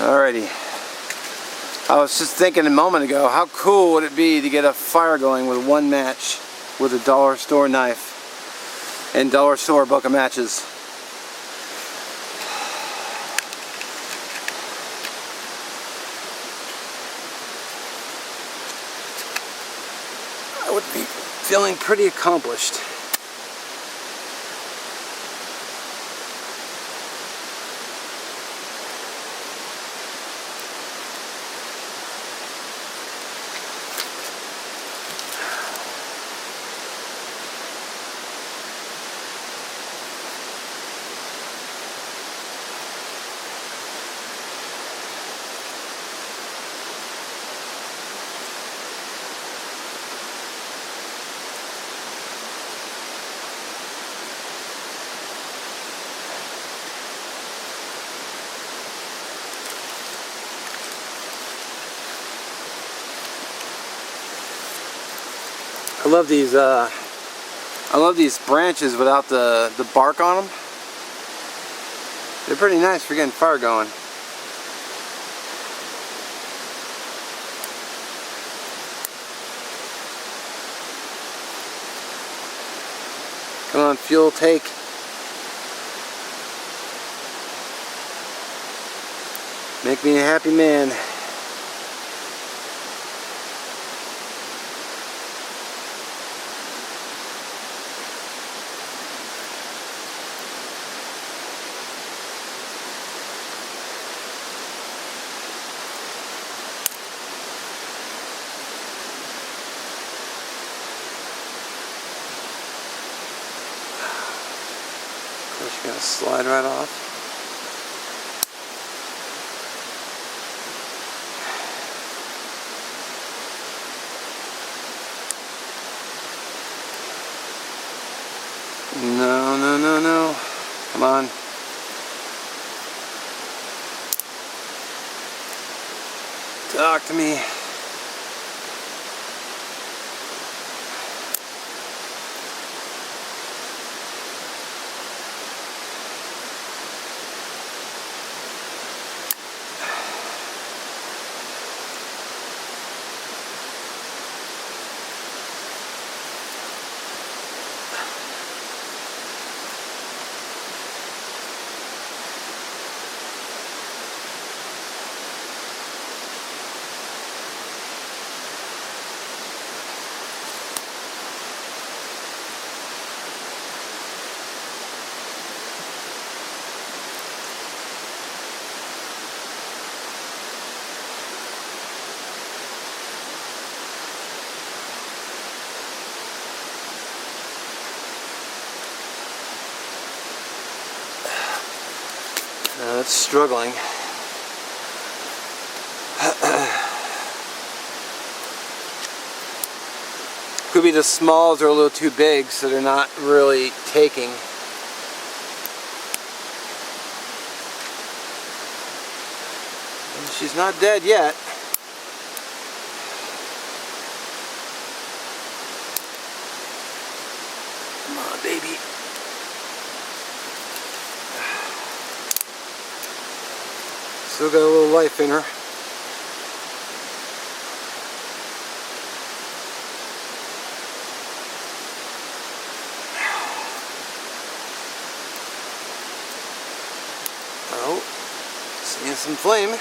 Alrighty. I was just thinking a moment ago, how cool would it be to get a fire going with one match with a dollar store knife and dollar store book of matches. I would be feeling pretty accomplished. I love these branches without the bark on them. They're pretty nice for getting fire going. Come on, fuel, take. Make me a happy man. Just gonna slide right off. No, no, no, no. Come on. Talk to me. It's struggling. Could be the smalls are a little too big, so they're not really taking. And she's not dead yet. Come on, baby. Still got a little life in her. Oh, seeing some flame.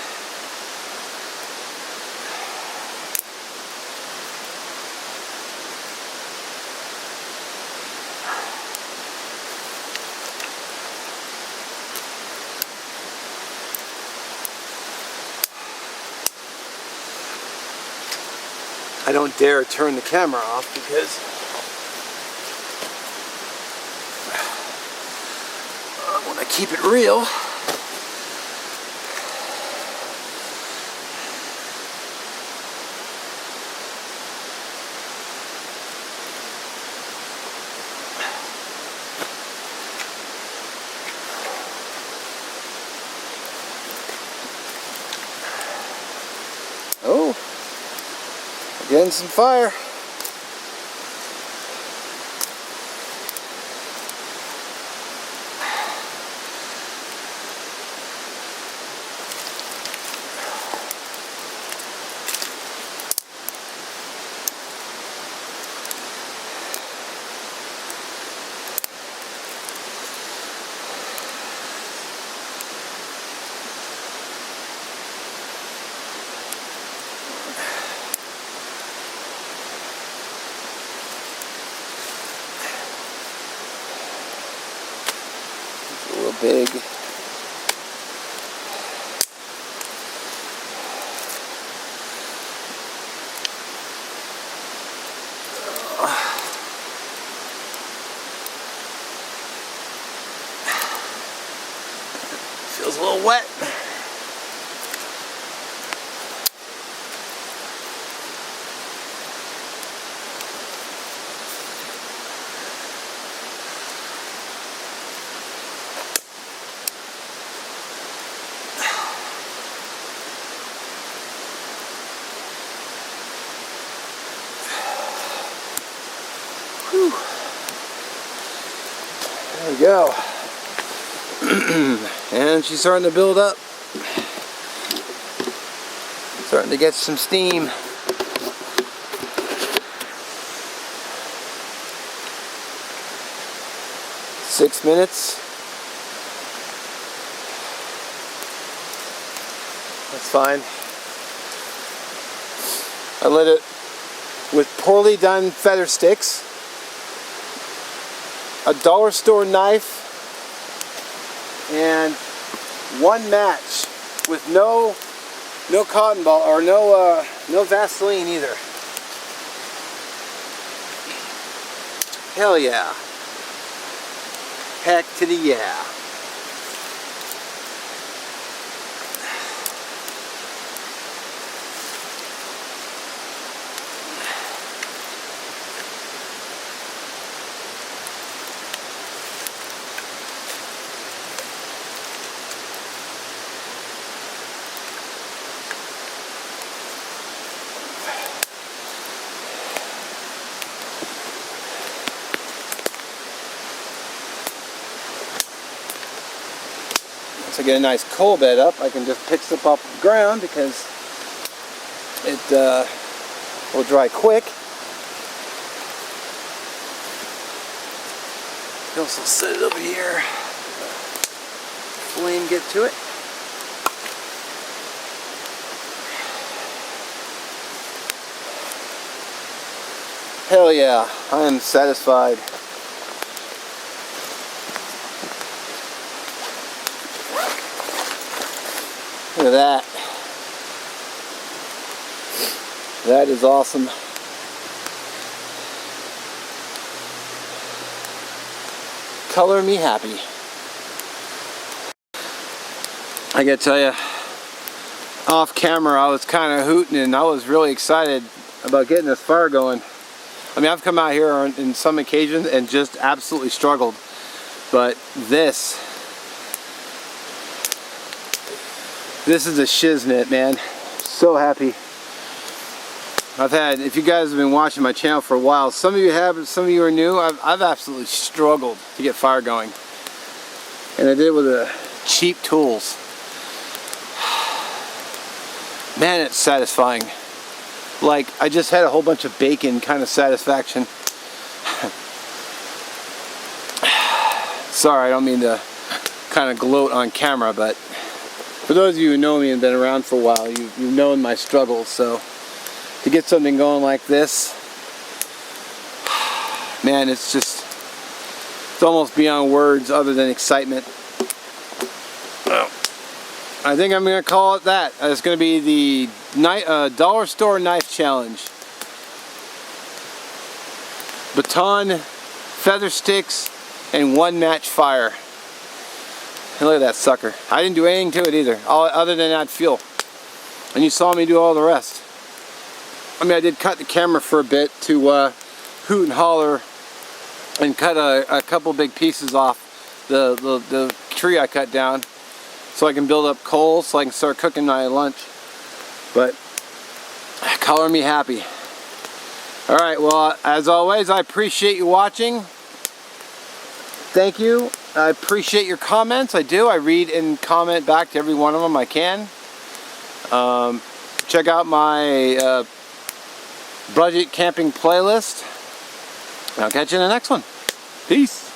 I don't dare turn the camera off because I want to keep it real. Oh. Getting some fire. Real big. Feels a little wet. Whew. There we go. And she's starting to build up. Starting to get some steam. Six minutes. That's fine. I lit it with poorly done feather sticks, a dollar store knife, and one match with no cotton ball or no Vaseline either. Hell yeah. Heck to the yeah. To get a nice coal bed up, I can just pick stuff off the ground because it will dry quick. You also set it over here. Flame get to it. Hell yeah, I am satisfied. Look at that. That is awesome. Color me happy. I gotta tell you, off camera I was kind of hooting and I was really excited about getting this fire going. I mean, I've come out here on some occasions and just absolutely struggled, but this is a shiznit, man. So happy. If you guys have been watching my channel for a while, some of you have, some of you are new. I've absolutely struggled to get fire going, and I did it with cheap tools. Man, it's satisfying. Like, I just had a whole bunch of bacon kind of satisfaction. Sorry, I don't mean to kind of gloat on camera, but for those of you who know me and been around for a while, you've known my struggles. So to get something going like this, man, it's almost beyond words other than excitement. I think I'm going to call it that. It's going to be the dollar store knife challenge. Baton, feather sticks, and one match fire. And look at that sucker. I didn't do anything to it either, other than add fuel. And you saw me do all the rest. I mean, I did cut the camera for a bit to hoot and holler and cut a couple big pieces off the tree I cut down so I can build up coal so I can start cooking my lunch. But color me happy. Alright, well, as always, I appreciate you watching. Thank you. I appreciate your comments. I do. I read and comment back to every one of them I can. Check out my budget camping playlist. I'll catch you in the next one. Peace.